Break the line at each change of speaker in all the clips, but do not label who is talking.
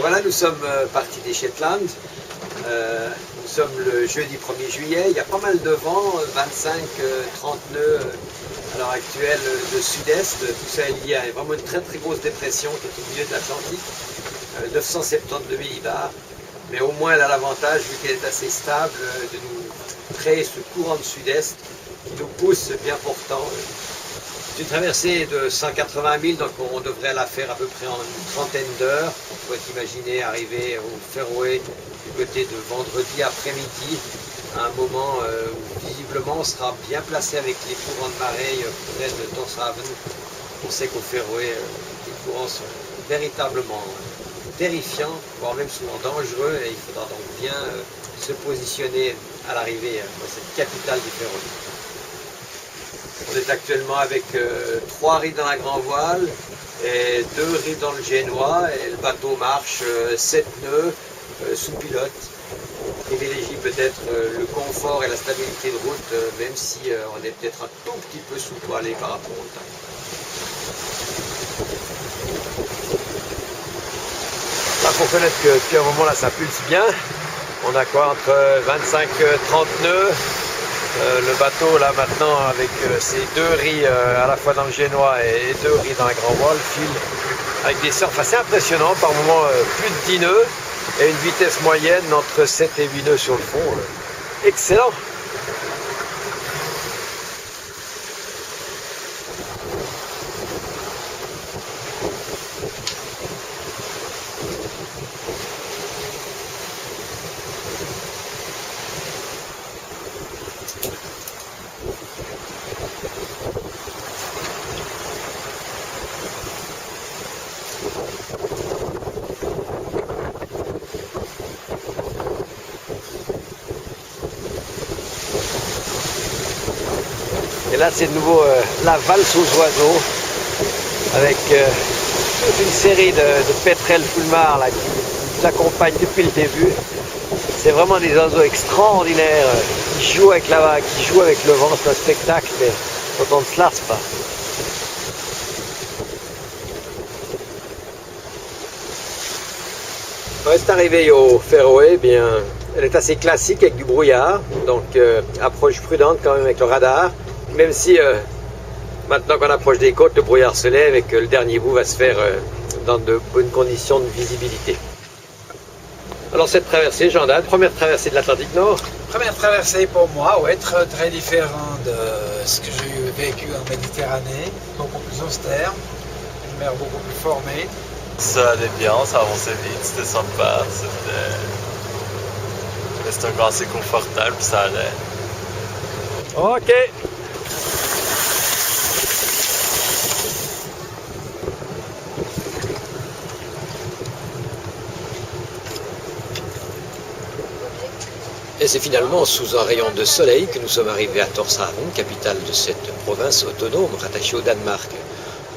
voilà, nous sommes partis des Shetland. Nous sommes le jeudi 1er juillet. Il y a pas mal de vent, 25-30 nœuds à l'heure actuelle de sud-est. Tout ça est lié à vraiment une très très grosse dépression qui est au milieu de l'Atlantique, 972 millibars. Mais au moins elle a l'avantage, vu qu'elle est assez stable, de nous créer ce courant de sud-est qui nous pousse bien portant. C'est une traversée de 180 000, donc on devrait la faire à peu près en une trentaine d'heures. On pourrait imaginer arriver au Féroé du côté de vendredi après-midi, à un moment où visiblement on sera bien placé avec les courants de marée près de Tórshavn. On sait qu'au Féroé, les courants sont véritablement terrifiants, voire même souvent dangereux, et il faudra donc bien se positionner à l'arrivée dans cette capitale du Féroé. On est actuellement avec 3 riz dans la grand voile et 2 riz dans le génois, et le bateau marche 7 nœuds sous pilote. On privilégie peut-être le confort et la stabilité de route, même si on est peut-être un tout petit peu sous-poilé par rapport au temps. Il faut reconnaître que depuis un moment là ça pulse bien. On a quoi, entre 25-30 nœuds. Le bateau là maintenant avec ses 2 riz à la fois dans le génois et 2 riz dans la grand voile file avec des surfs assez impressionnants, par moments plus de 10 nœuds et une vitesse moyenne entre 7 et 8 nœuds sur le fond. Excellent! Et là, c'est de nouveau la valse aux oiseaux, avec toute une série de pétrels fulmars là, qui nous accompagnent depuis le début. C'est vraiment des oiseaux extraordinaires qui jouent avec la vague, qui jouent avec le vent. C'est un spectacle mais dont on ne se lasse pas. On reste arrivé au Féroé, eh bien, elle est assez classique avec du brouillard, donc approche prudente quand même avec le radar. Même si maintenant qu'on approche des côtes, le brouillard se lève et que le dernier bout va se faire dans de bonnes conditions de visibilité. Alors cette traversée, Jean-Dan, première traversée de l'Atlantique Nord.
Première traversée pour moi, ouais, très différent de ce que j'ai vécu en Méditerranée, beaucoup plus austère, une mer beaucoup plus formée.
Ça allait bien, ça avançait vite, c'était sympa, c'était encore assez confortable, ça allait.
Ok. Et c'est finalement sous un rayon de soleil que nous sommes arrivés à Tórshavn, capitale de cette province autonome rattachée au Danemark.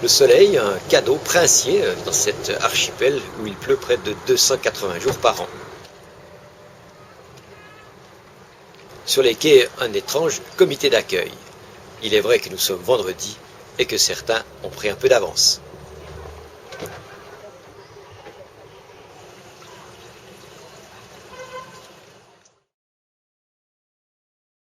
Le soleil, un cadeau princier dans cet archipel où il pleut près de 280 jours par an. Sur les quais, un étrange comité d'accueil. Il est vrai que nous sommes vendredi et que certains ont pris un peu d'avance.